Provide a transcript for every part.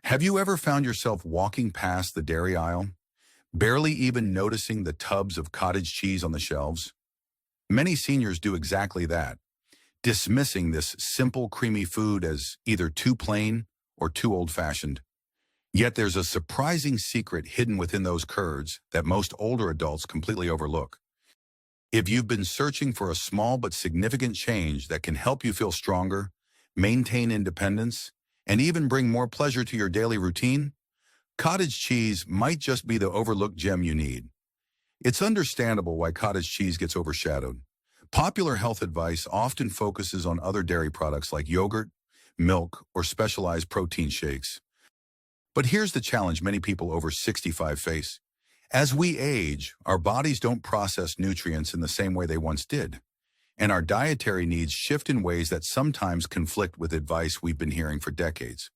Have you ever found yourself walking past the dairy aisle, barely even noticing the tubs of cottage cheese on the shelves? Many seniors do exactly that, dismissing this simple, creamy food as either too plain or too old-fashioned. Yet there's a surprising secret hidden within those curds that most older adults completely overlook. If you've been searching for a small but significant change that can help you feel stronger, maintain independence, and even bring more pleasure to your daily routine, cottage cheese might just be the overlooked gem you need. It's understandable why cottage cheese gets overshadowed. Popular health advice often focuses on other dairy products like yogurt, milk, or specialized protein shakes. But here's the challenge many people over 65 face. As we age, our bodies don't process nutrients in the same way they once did, and our dietary needs shift in ways that sometimes conflict with advice we've been hearing for decades.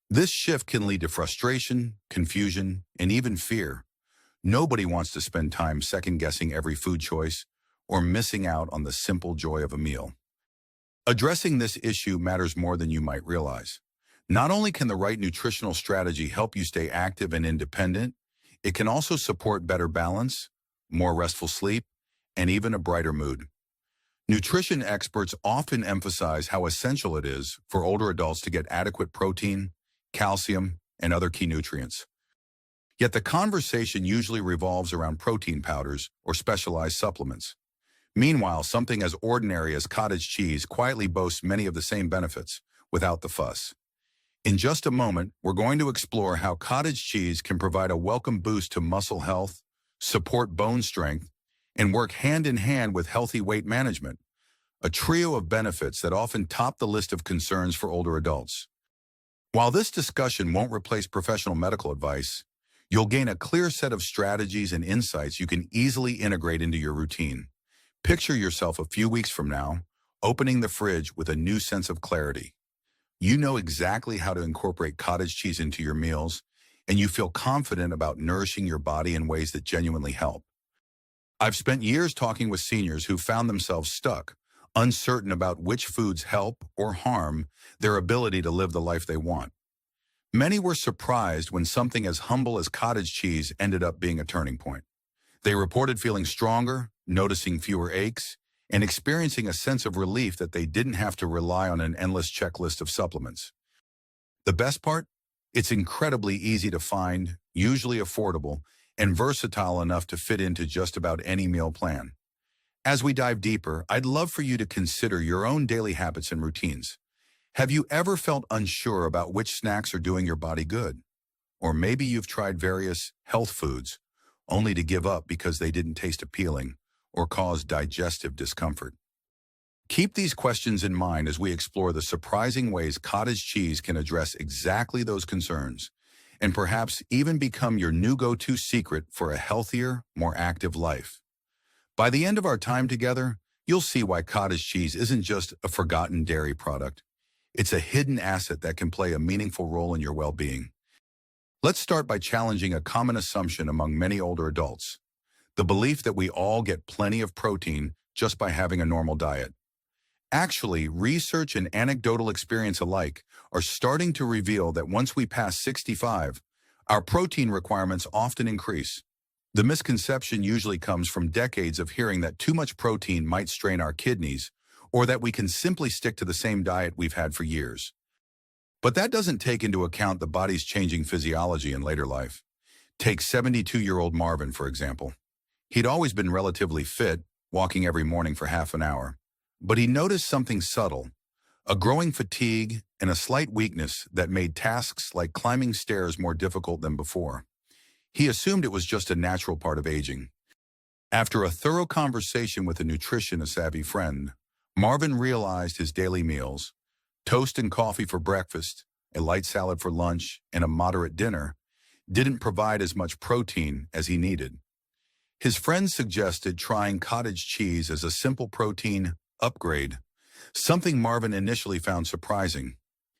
This shift can lead to frustration, confusion, and even fear. Nobody wants to spend time second-guessing every food choice or missing out on the simple joy of a meal. Addressing this issue matters more than you might realize. Not only can the right nutritional strategy help you stay active and independent, it can also support better balance, more restful sleep, and even a brighter mood. Nutrition experts often emphasize how essential it is for older adults to get adequate protein, calcium, and other key nutrients. Yet the conversation usually revolves around protein powders or specialized supplements. Meanwhile, something as ordinary as cottage cheese quietly boasts many of the same benefits, without the fuss. In just a moment, we're going to explore how cottage cheese can provide a welcome boost to muscle health, support bone strength, and work hand in hand with healthy weight management, a trio of benefits that often top the list of concerns for older adults. While this discussion won't replace professional medical advice, you'll gain a clear set of strategies and insights you can easily integrate into your routine. Picture yourself a few weeks from now, opening the fridge with a new sense of clarity. You know exactly how to incorporate cottage cheese into your meals, and you feel confident about nourishing your body in ways that genuinely help. I've spent years talking with seniors who found themselves stuck, uncertain about which foods help or harm their ability to live the life they want. Many were surprised when something as humble as cottage cheese ended up being a turning point. They reported feeling stronger, noticing fewer aches, and experiencing a sense of relief that they didn't have to rely on an endless checklist of supplements. The best part? It's incredibly easy to find, usually affordable, and versatile enough to fit into just about any meal plan. As we dive deeper, I'd love for you to consider your own daily habits and routines. Have you ever felt unsure about which snacks are doing your body good? Or maybe you've tried various health foods, only to give up because they didn't taste appealing or cause digestive discomfort. Keep these questions in mind as we explore the surprising ways cottage cheese can address exactly those concerns, and perhaps even become your new go-to secret for a healthier, more active life. By the end of our time together, you'll see why cottage cheese isn't just a forgotten dairy product. It's a hidden asset that can play a meaningful role in your well-being. Let's start by challenging a common assumption among many older adults: the belief that we all get plenty of protein just by having a normal diet. Actually, research and anecdotal experience alike are starting to reveal that once we pass 65, our protein requirements often increase. The misconception usually comes from decades of hearing that too much protein might strain our kidneys, or that we can simply stick to the same diet we've had for years. But that doesn't take into account the body's changing physiology in later life. Take 72-year-old Marvin, for example. He'd always been relatively fit, walking every morning for half an hour. But he noticed something subtle, a growing fatigue and a slight weakness that made tasks like climbing stairs more difficult than before. He assumed it was just a natural part of aging. After a thorough conversation with a nutrition-savvy friend, Marvin realized his daily meals, toast and coffee for breakfast, a light salad for lunch, and a moderate dinner, didn't provide as much protein as he needed. His friends suggested trying cottage cheese as a simple protein upgrade, something Marvin initially found surprising.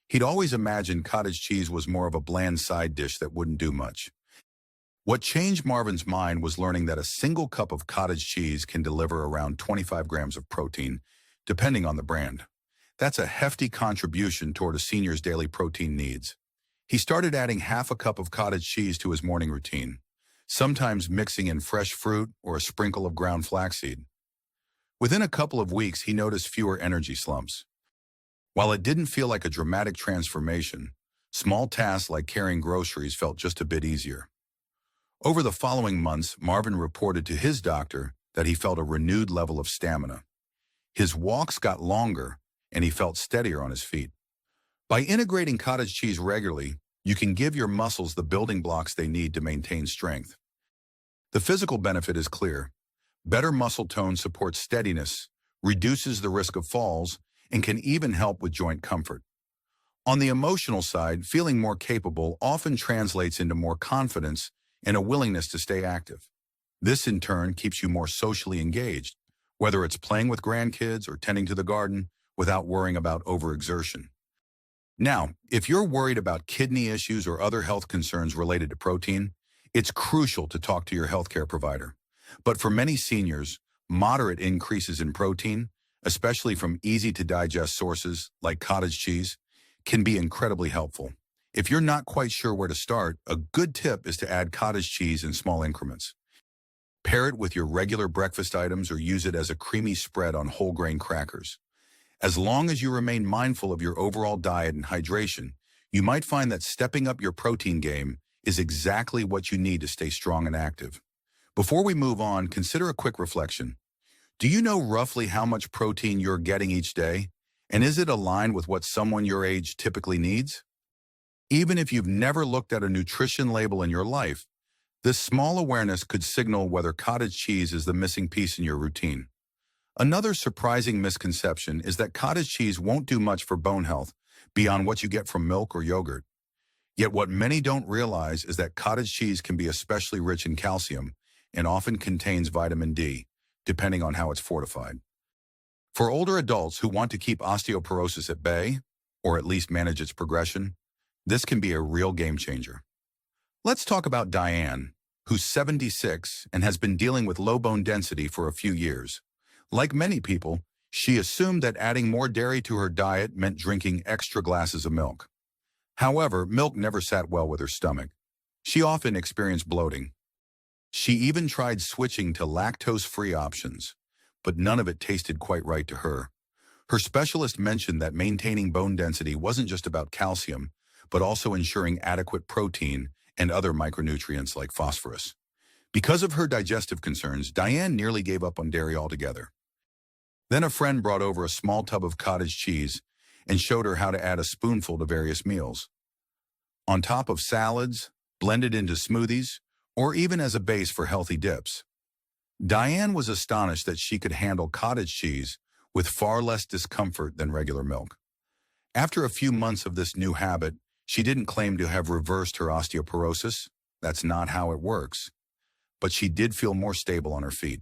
He'd always imagined cottage cheese was more of a bland side dish that wouldn't do much. What changed Marvin's mind was learning that a single cup of cottage cheese can deliver around 25 grams of protein, depending on the brand. That's a hefty contribution toward a senior's daily protein needs. He started adding half a cup of cottage cheese to his morning routine, sometimes mixing in fresh fruit or a sprinkle of ground flaxseed. Within a couple of weeks, he noticed fewer energy slumps. While it didn't feel like a dramatic transformation, small tasks like carrying groceries felt just a bit easier. Over the following months, Marvin reported to his doctor that he felt a renewed level of stamina. His walks got longer, and he felt steadier on his feet. By integrating cottage cheese regularly, you can give your muscles the building blocks they need to maintain strength. The physical benefit is clear. Better muscle tone supports steadiness, reduces the risk of falls, and can even help with joint comfort. On the emotional side, feeling more capable often translates into more confidence and a willingness to stay active. This, in turn, keeps you more socially engaged, whether it's playing with grandkids or tending to the garden without worrying about overexertion. Now, if you're worried about kidney issues or other health concerns related to protein, it's crucial to talk to your healthcare provider. But for many seniors, moderate increases in protein, especially from easy-to-digest sources like cottage cheese, can be incredibly helpful. If you're not quite sure where to start, a good tip is to add cottage cheese in small increments. Pair it with your regular breakfast items or use it as a creamy spread on whole grain crackers. As long as you remain mindful of your overall diet and hydration, you might find that stepping up your protein game is exactly what you need to stay strong and active. Before we move on, consider a quick reflection. Do you know roughly how much protein you're getting each day? And is it aligned with what someone your age typically needs? Even if you've never looked at a nutrition label in your life, this small awareness could signal whether cottage cheese is the missing piece in your routine. Another surprising misconception is that cottage cheese won't do much for bone health beyond what you get from milk or yogurt. Yet what many don't realize is that cottage cheese can be especially rich in calcium and often contains vitamin D, depending on how it's fortified. For older adults who want to keep osteoporosis at bay, or at least manage its progression, this can be a real game changer. Let's talk about Diane, who's 76 and has been dealing with low bone density for a few years. Like many people, she assumed that adding more dairy to her diet meant drinking extra glasses of milk. However, milk never sat well with her stomach. She often experienced bloating. She even tried switching to lactose-free options, but none of it tasted quite right to her. Her specialist mentioned that maintaining bone density wasn't just about calcium, but also ensuring adequate protein and other micronutrients like phosphorus. Because of her digestive concerns, Diane nearly gave up on dairy altogether. Then a friend brought over a small tub of cottage cheese and showed her how to add a spoonful to various meals. On top of salads, blended into smoothies, or even as a base for healthy dips. Diane was astonished that she could handle cottage cheese with far less discomfort than regular milk. After a few months of this new habit, she didn't claim to have reversed her osteoporosis. That's not how it works. But she did feel more stable on her feet.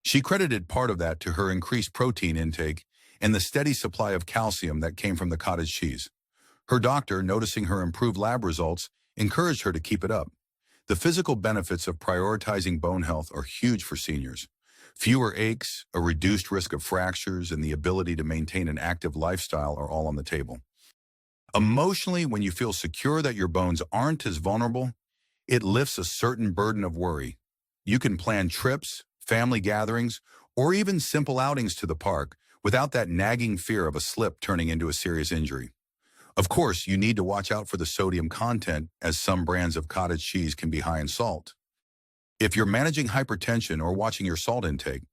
She credited part of that to her increased protein intake and the steady supply of calcium that came from the cottage cheese. Her doctor, noticing her improved lab results, encouraged her to keep it up. The physical benefits of prioritizing bone health are huge for seniors. Fewer aches, a reduced risk of fractures, and the ability to maintain an active lifestyle are all on the table. Emotionally, when you feel secure that your bones aren't as vulnerable, it lifts a certain burden of worry. You can plan trips, family gatherings, or even simple outings to the park without that nagging fear of a slip turning into a serious injury. Of course, you need to watch out for the sodium content, as some brands of cottage cheese can be high in salt. If you're managing hypertension or watching your salt intake,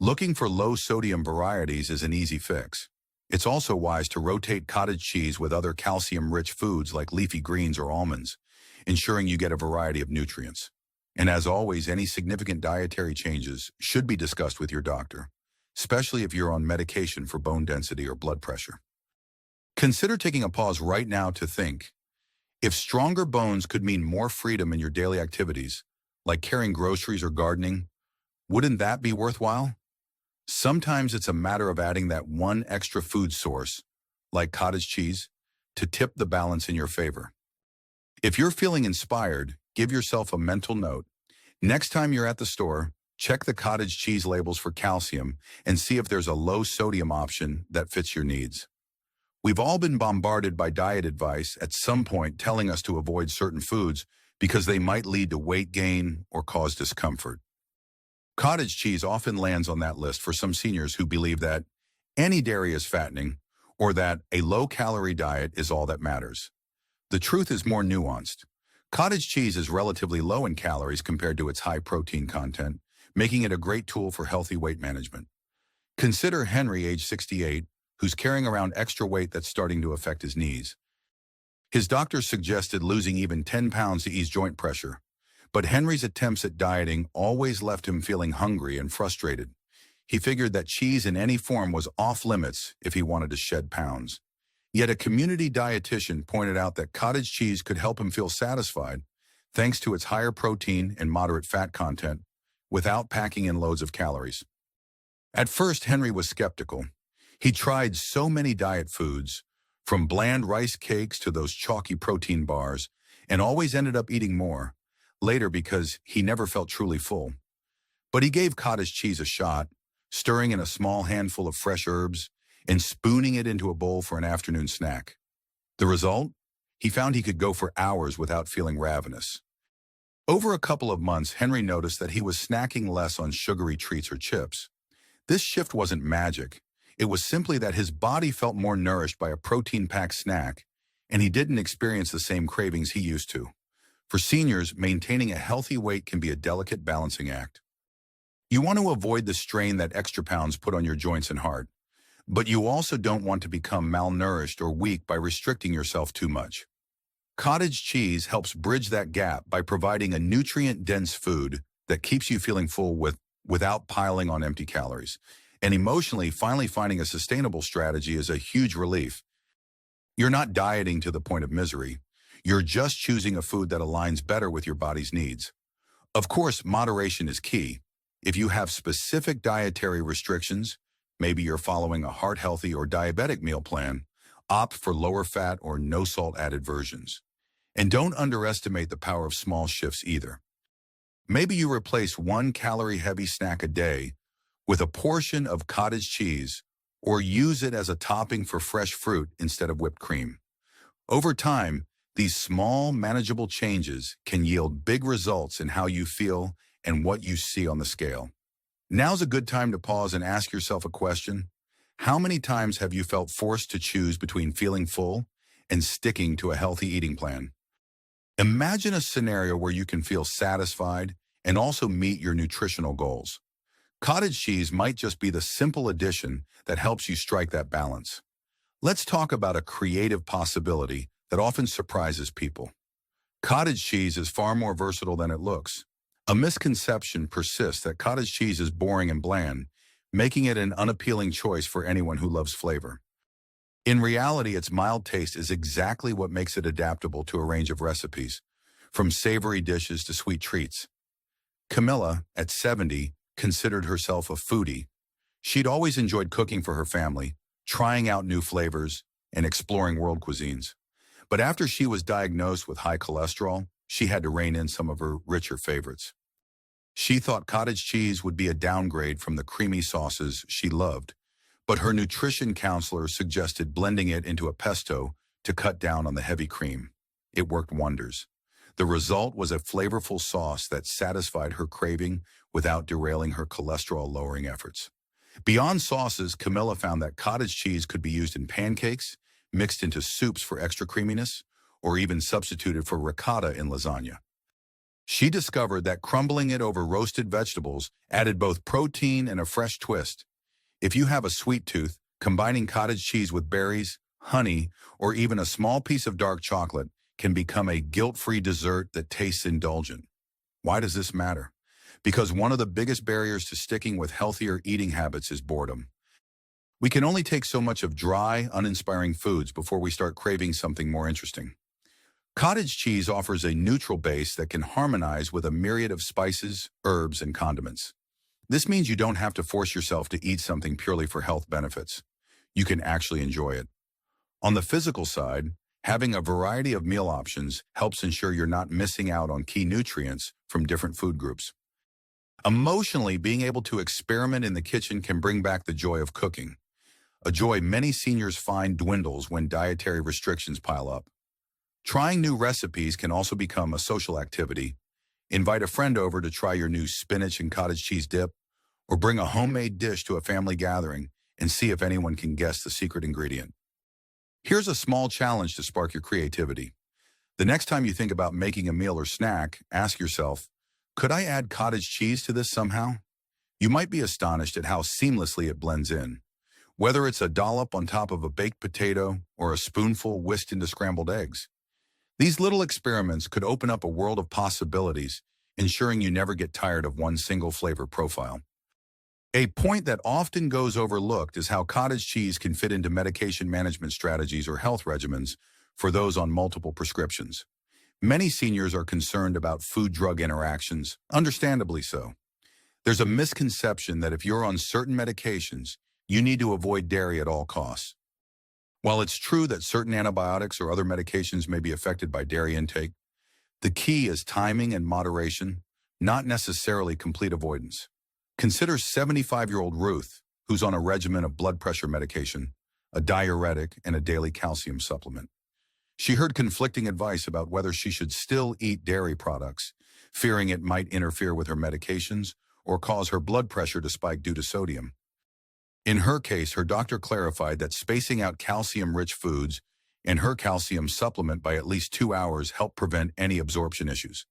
looking for low-sodium varieties is an easy fix. It's also wise to rotate cottage cheese with other calcium-rich foods like leafy greens or almonds, ensuring you get a variety of nutrients. And as always, any significant dietary changes should be discussed with your doctor, especially if you're on medication for bone density or blood pressure. Consider taking a pause right now to think. If stronger bones could mean more freedom in your daily activities, like carrying groceries or gardening, wouldn't that be worthwhile? Sometimes it's a matter of adding that one extra food source, like cottage cheese, to tip the balance in your favor. If you're feeling inspired, give yourself a mental note. Next time you're at the store, check the cottage cheese labels for calcium and see if there's a low-sodium option that fits your needs. We've all been bombarded by diet advice at some point telling us to avoid certain foods because they might lead to weight gain or cause discomfort. Cottage cheese often lands on that list for some seniors who believe that any dairy is fattening or that a low-calorie diet is all that matters. The truth is more nuanced. Cottage cheese is relatively low in calories compared to its high protein content, making it a great tool for healthy weight management. Consider Henry, age 68, who's carrying around extra weight that's starting to affect his knees. His doctor suggested losing even 10 pounds to ease joint pressure, but Henry's attempts at dieting always left him feeling hungry and frustrated. He figured that cheese in any form was off limits if he wanted to shed pounds. Yet a community dietitian pointed out that cottage cheese could help him feel satisfied thanks to its higher protein and moderate fat content without packing in loads of calories. At first, Henry was skeptical. He tried so many diet foods, from bland rice cakes to those chalky protein bars, and always ended up eating more, later because he never felt truly full. But he gave cottage cheese a shot, stirring in a small handful of fresh herbs and spooning it into a bowl for an afternoon snack. The result? He found he could go for hours without feeling ravenous. Over a couple of months, Henry noticed that he was snacking less on sugary treats or chips. This shift wasn't magic. It was simply that his body felt more nourished by a protein-packed snack, and he didn't experience the same cravings he used to. For seniors, maintaining a healthy weight can be a delicate balancing act. You want to avoid the strain that extra pounds put on your joints and heart, but you also don't want to become malnourished or weak by restricting yourself too much. Cottage cheese helps bridge that gap by providing a nutrient-dense food that keeps you feeling full without piling on empty calories. And emotionally, finally finding a sustainable strategy is a huge relief. You're not dieting to the point of misery. You're just choosing a food that aligns better with your body's needs. Of course, moderation is key. If you have specific dietary restrictions, maybe you're following a heart-healthy or diabetic meal plan, opt for lower-fat or no-salt-added versions. And don't underestimate the power of small shifts either. Maybe you replace one calorie-heavy snack a day with a portion of cottage cheese, or use it as a topping for fresh fruit instead of whipped cream. Over time, these small, manageable changes can yield big results in how you feel and what you see on the scale. Now's a good time to pause and ask yourself a question. How many times have you felt forced to choose between feeling full and sticking to a healthy eating plan? Imagine a scenario where you can feel satisfied and also meet your nutritional goals. Cottage cheese might just be the simple addition that helps you strike that balance. Let's talk about a creative possibility that often surprises people. Cottage cheese is far more versatile than it looks. A misconception persists that cottage cheese is boring and bland, making it an unappealing choice for anyone who loves flavor. In reality, its mild taste is exactly what makes it adaptable to a range of recipes, from savory dishes to sweet treats. Camilla, at 70, considered herself a foodie. She'd always enjoyed cooking for her family, trying out new flavors, and exploring world cuisines. But after she was diagnosed with high cholesterol, she had to rein in some of her richer favorites. She thought cottage cheese would be a downgrade from the creamy sauces she loved, but her nutrition counselor suggested blending it into a pesto to cut down on the heavy cream. It worked wonders. The result was a flavorful sauce that satisfied her craving without derailing her cholesterol-lowering efforts. Beyond sauces, Camilla found that cottage cheese could be used in pancakes, mixed into soups for extra creaminess, or even substituted for ricotta in lasagna. She discovered that crumbling it over roasted vegetables added both protein and a fresh twist. If you have a sweet tooth, combining cottage cheese with berries, honey, or even a small piece of dark chocolate can become a guilt-free dessert that tastes indulgent. Why does this matter? Because one of the biggest barriers to sticking with healthier eating habits is boredom. We can only take so much of dry, uninspiring foods before we start craving something more interesting. Cottage cheese offers a neutral base that can harmonize with a myriad of spices, herbs, and condiments. This means you don't have to force yourself to eat something purely for health benefits. You can actually enjoy it. On the physical side, having a variety of meal options helps ensure you're not missing out on key nutrients from different food groups. Emotionally, being able to experiment in the kitchen can bring back the joy of cooking. a joy many seniors find dwindles when dietary restrictions pile up. Trying new recipes can also become a social activity. Invite a friend over to try your new spinach and cottage cheese dip, or bring a homemade dish to a family gathering and see if anyone can guess the secret ingredient. Here's a small challenge to spark your creativity. The next time you think about making a meal or snack, ask yourself, could I add cottage cheese to this somehow? You might be astonished at how seamlessly it blends in. Whether it's a dollop on top of a baked potato or a spoonful whisked into scrambled eggs. These little experiments could open up a world of possibilities, ensuring you never get tired of one single flavor profile. A point that often goes overlooked is how cottage cheese can fit into medication management strategies or health regimens for those on multiple prescriptions. Many seniors are concerned about food-drug interactions, understandably so. There's a misconception that if you're on certain medications, you need to avoid dairy at all costs. While it's true that certain antibiotics or other medications may be affected by dairy intake, the key is timing and moderation, not necessarily complete avoidance. Consider 75-year-old Ruth, who's on a regimen of blood pressure medication, a diuretic, and a daily calcium supplement. She heard conflicting advice about whether she should still eat dairy products, fearing it might interfere with her medications or cause her blood pressure to spike due to sodium. In her case, her doctor clarified that spacing out calcium-rich foods and her calcium supplement by at least 2 hours helped prevent any absorption issues.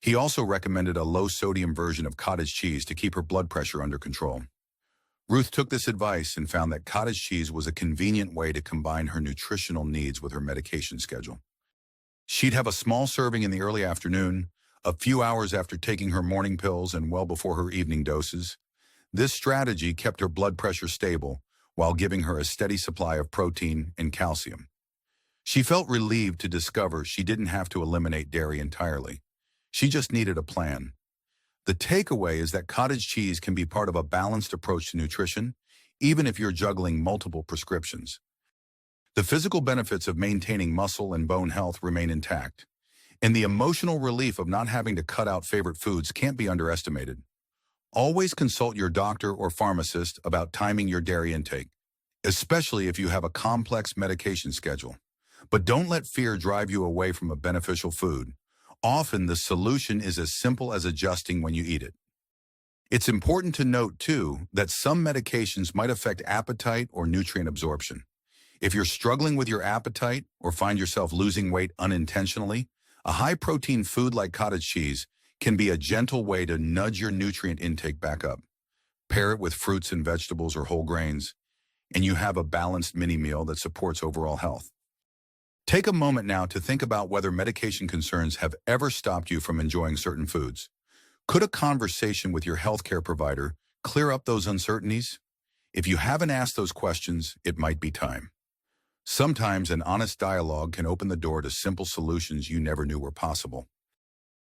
He also recommended a low-sodium version of cottage cheese to keep her blood pressure under control. Ruth took this advice and found that cottage cheese was a convenient way to combine her nutritional needs with her medication schedule. She'd have a small serving in the early afternoon, a few hours after taking her morning pills and well before her evening doses. This strategy kept her blood pressure stable while giving her a steady supply of protein and calcium. She felt relieved to discover she didn't have to eliminate dairy entirely. She just needed a plan. The takeaway is that cottage cheese can be part of a balanced approach to nutrition, even if you're juggling multiple prescriptions. The physical benefits of maintaining muscle and bone health remain intact, and the emotional relief of not having to cut out favorite foods can't be underestimated. Always consult your doctor or pharmacist about timing your dairy intake, especially if you have a complex medication schedule. But don't let fear drive you away from a beneficial food. Often the solution is as simple as adjusting when you eat it. It's important to note, too, that some medications might affect appetite or nutrient absorption. If you're struggling with your appetite or find yourself losing weight unintentionally, a high-protein food like cottage cheese can be a gentle way to nudge your nutrient intake back up. Pair it with fruits and vegetables or whole grains, and you have a balanced mini-meal that supports overall health. Take a moment now to think about whether medication concerns have ever stopped you from enjoying certain foods. Could a conversation with your healthcare provider clear up those uncertainties? If you haven't asked those questions, it might be time. Sometimes an honest dialogue can open the door to simple solutions you never knew were possible.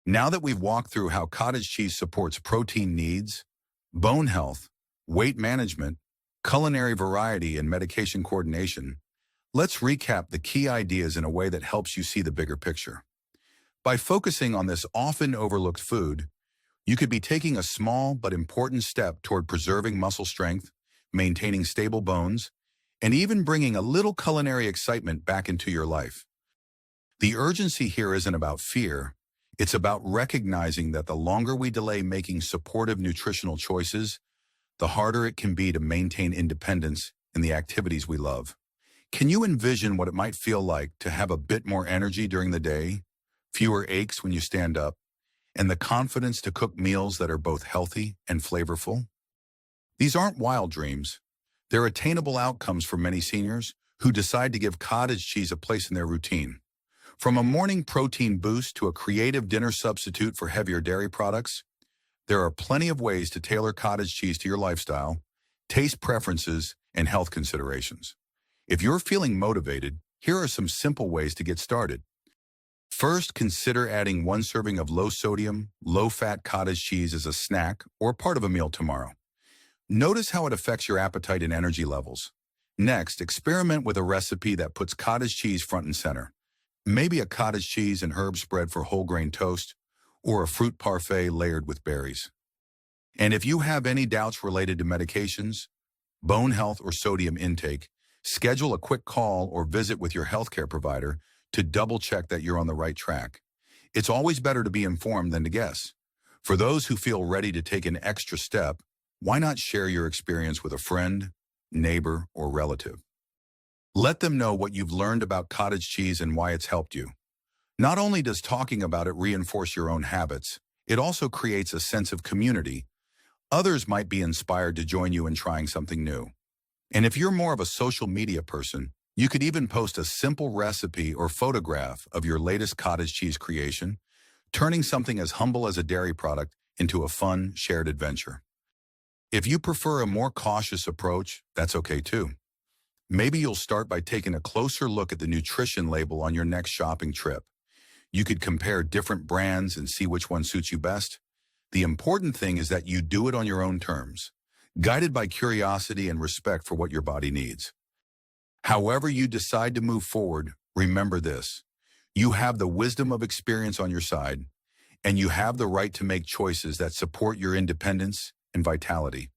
Now that we've walked through how cottage cheese supports protein needs, bone health, weight management, culinary variety, and medication coordination, let's recap the key ideas in a way that helps you see the bigger picture. By focusing on this often overlooked food, you could be taking a small but important step toward preserving muscle strength, maintaining stable bones, and even bringing a little culinary excitement back into your life. The urgency here isn't about fear. It's about recognizing that the longer we delay making supportive nutritional choices, the harder it can be to maintain independence in the activities we love. Can you envision what it might feel like to have a bit more energy during the day, fewer aches when you stand up, and the confidence to cook meals that are both healthy and flavorful? These aren't wild dreams. They're attainable outcomes for many seniors who decide to give cottage cheese a place in their routine. From a morning protein boost to a creative dinner substitute for heavier dairy products, there are plenty of ways to tailor cottage cheese to your lifestyle, taste preferences, and health considerations. If you're feeling motivated, here are some simple ways to get started. First, consider adding 1 serving of low-sodium, low-fat cottage cheese as a snack or part of a meal tomorrow. Notice how it affects your appetite and energy levels. Next, experiment with a recipe that puts cottage cheese front and center. Maybe a cottage cheese and herb spread for whole grain toast, or a fruit parfait layered with berries. And if you have any doubts related to medications, bone health, or sodium intake, schedule a quick call or visit with your healthcare provider to double-check that you're on the right track. It's always better to be informed than to guess. For those who feel ready to take an extra step, why not share your experience with a friend, neighbor, or relative? Let them know what you've learned about cottage cheese and why it's helped you. Not only does talking about it reinforce your own habits, it also creates a sense of community. Others might be inspired to join you in trying something new. And if you're more of a social media person, you could even post a simple recipe or photograph of your latest cottage cheese creation, turning something as humble as a dairy product into a fun, shared adventure. If you prefer a more cautious approach, that's okay too. Maybe you'll start by taking a closer look at the nutrition label on your next shopping trip. You could compare different brands and see which one suits you best. The important thing is that you do it on your own terms, guided by curiosity and respect for what your body needs. However you decide to move forward, remember this. You have the wisdom of experience on your side, and you have the right to make choices that support your independence and vitality.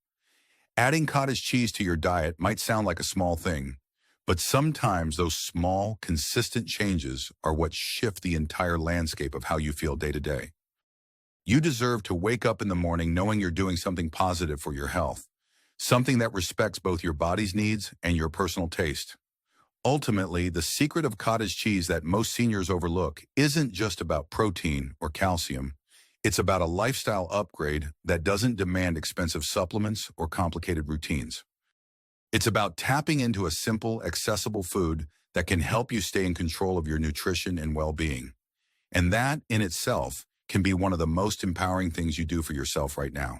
Adding cottage cheese to your diet might sound like a small thing, but sometimes those small, consistent changes are what shift the entire landscape of how you feel day to day. You deserve to wake up in the morning knowing you're doing something positive for your health, something that respects both your body's needs and your personal taste. Ultimately, the secret of cottage cheese that most seniors overlook isn't just about protein or calcium. It's about a lifestyle upgrade that doesn't demand expensive supplements or complicated routines. It's about tapping into a simple, accessible food that can help you stay in control of your nutrition and well-being. And that, in itself, can be one of the most empowering things you do for yourself right now.